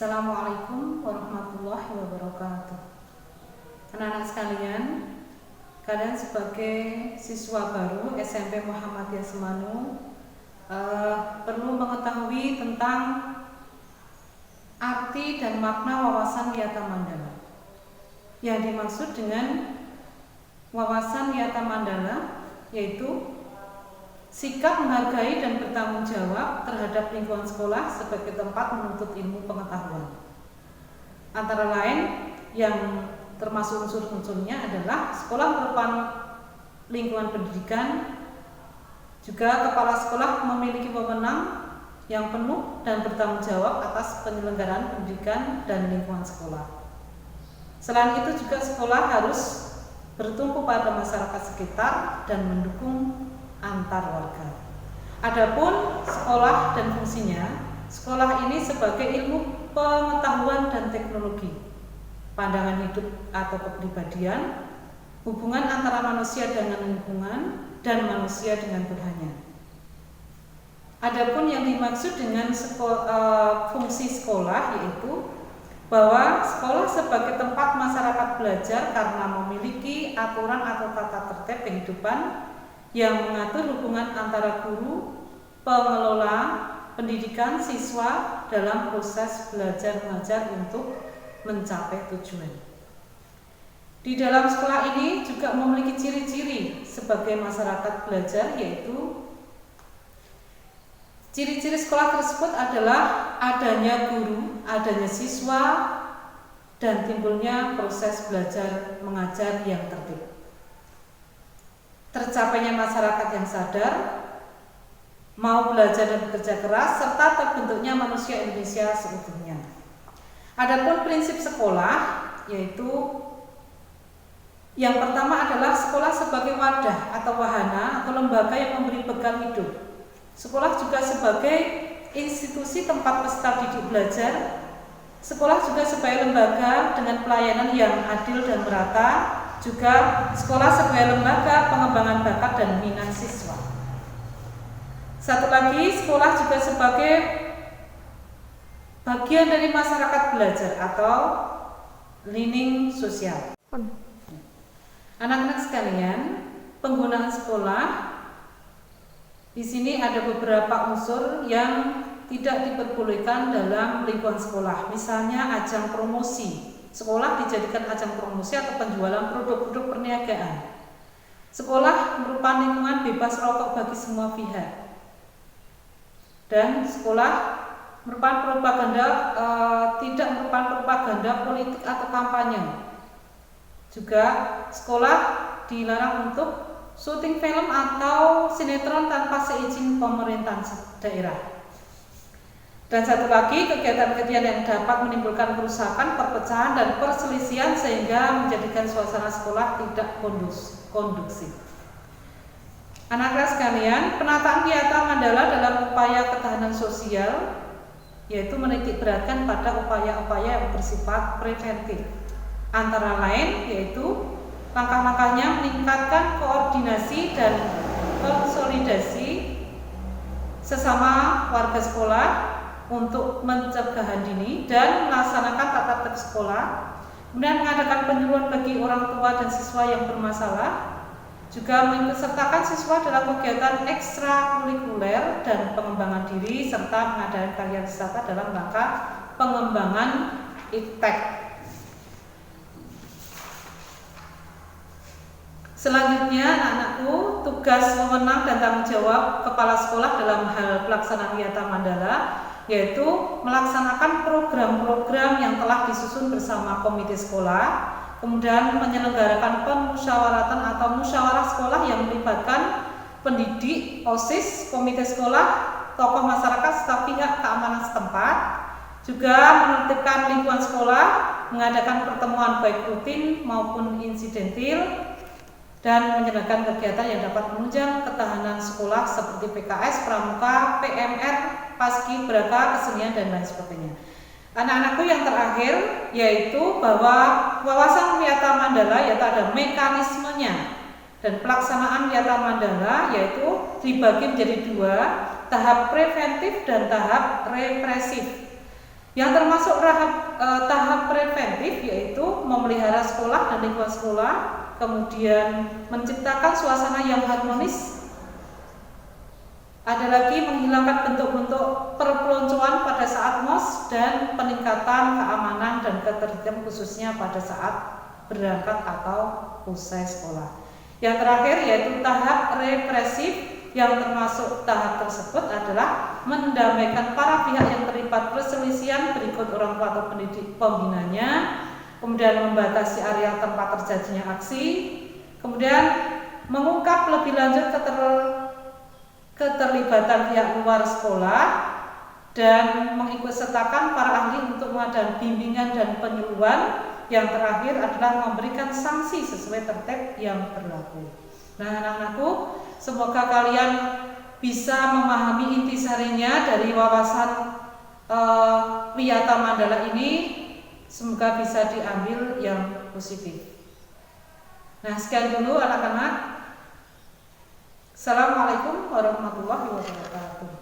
Assalamualaikum warahmatullahi wabarakatuh. Anak-anak sekalian, kalian sebagai siswa baru SMP Muhammadiyah Semanu perlu mengetahui tentang arti dan makna wawasan Wiyata Mandala. Yang dimaksud dengan wawasan Wiyata Mandala yaitu sikap menghargai dan bertanggung jawab terhadap lingkungan sekolah sebagai tempat menuntut ilmu pengetahuan. Antara lain yang termasuk unsur-unsurnya adalah sekolah merupakan lingkungan pendidikan, juga kepala sekolah memiliki wewenang yang penuh dan bertanggung jawab atas penyelenggaraan pendidikan dan lingkungan sekolah. Selain itu juga sekolah harus bertumpu pada masyarakat sekitar dan mendukung antar warga. Adapun sekolah dan fungsinya, sekolah ini sebagai ilmu pengetahuan dan teknologi, pandangan hidup atau kepribadian, hubungan antara manusia dengan lingkungan dan manusia dengan Tuhannya. Adapun yang dimaksud dengan fungsi sekolah yaitu bahwa sekolah sebagai tempat masyarakat belajar karena memiliki aturan atau tata tertib kehidupan yang mengatur hubungan antara guru, pengelola, pendidikan, siswa dalam proses belajar mengajar untuk mencapai tujuan. Di dalam sekolah ini juga memiliki ciri-ciri sebagai masyarakat belajar, yaitu ciri-ciri sekolah tersebut adalah adanya guru, adanya siswa, dan timbulnya proses belajar mengajar yang tertib. Tercapainya masyarakat yang sadar, mau belajar dan bekerja keras, serta terbentuknya manusia Indonesia seutuhnya. Adapun prinsip sekolah yaitu yang pertama adalah sekolah sebagai wadah atau wahana atau lembaga yang memberi bekal hidup. Sekolah juga sebagai institusi tempat peserta didik belajar. Sekolah juga sebagai lembaga dengan pelayanan yang adil dan merata. Juga sekolah sebagai lembaga pengembangan bakat dan minat siswa. Satu lagi, sekolah juga sebagai bagian dari masyarakat belajar atau learning sosial. Anak-anak sekalian, penggunaan sekolah di sini ada beberapa unsur yang tidak diperbolehkan dalam lingkungan sekolah. Misalnya ajang promosi. Sekolah dijadikan ajang promosi atau penjualan produk-produk perniagaan. Sekolah merupakan lingkungan bebas rokok bagi semua pihak. Dan sekolah merupakan tidak merupakan propaganda politik atau kampanye. Juga sekolah dilarang untuk syuting film atau sinetron tanpa seizin pemerintah daerah. Dan satu lagi, kegiatan-kegiatan yang dapat menimbulkan kerusakan, perpecahan, dan perselisihan sehingga menjadikan suasana sekolah tidak kondusif. Anak-anak sekalian, penataan Wiyata Mandala dalam upaya ketahanan sosial yaitu menitik beratkan pada upaya-upaya yang bersifat preventif. Antara lain yaitu langkah-langkahnya meningkatkan koordinasi dan konsolidasi sesama warga sekolah untuk mencegahan dini dan melaksanakan tata tertib sekolah, kemudian mengadakan penyuluhan bagi orang tua dan siswa yang bermasalah, juga mengikutsertakan siswa dalam kegiatan ekstrakurikuler dan pengembangan diri, serta mengadakan karya wisata dalam rangka pengembangan iptek. Selanjutnya, anak-anakku, tugas, wewenang, dan tanggung jawab kepala sekolah dalam hal pelaksanaan Wiyata Mandala yaitu melaksanakan program-program yang telah disusun bersama komite sekolah, kemudian menyelenggarakan pemusyawaratan atau musyawarah sekolah yang melibatkan pendidik, OSIS, komite sekolah, tokoh masyarakat, staf pihak keamanan setempat, juga menertibkan lingkungan sekolah, mengadakan pertemuan baik rutin maupun insidentil, dan menyelenggarakan kegiatan yang dapat menunjang ketahanan sekolah seperti PKS, Pramuka, PMR, Paski, Braka, kesenian, dan lain sebagainya. Anak-anakku yang terakhir yaitu bahwa wawasan Wiyata Mandala yaitu ada mekanismenya dan pelaksanaan Wiyata Mandala yaitu dibagi menjadi dua, tahap preventif dan tahap represif. Yang termasuk tahap preventif yaitu memelihara sekolah dan lingkungan sekolah, kemudian menciptakan suasana yang harmonis. Ada lagi menghilangkan bentuk-bentuk perpeloncoan pada saat MOS dan peningkatan keamanan dan ketertiban khususnya pada saat berangkat atau usai sekolah. Yang terakhir yaitu tahap represif, yang termasuk tahap tersebut adalah mendamaikan para pihak yang terlibat perselisihan berikut orang tua atau pendidik pembinanya, kemudian membatasi area tempat terjadinya aksi, kemudian mengungkap lebih lanjut keterlibatan pihak luar sekolah, dan mengikutsertakan para ahli untuk mengadakan bimbingan dan penyuluhan. Yang terakhir adalah memberikan sanksi sesuai tertib yang berlaku. Nah, anak-anakku, semoga kalian bisa memahami intisarinya dari wawasan Wiyata Mandala ini. Semoga bisa diambil yang positif. Nah, sekian dulu anak-anak. Assalamualaikum warahmatullahi wabarakatuh.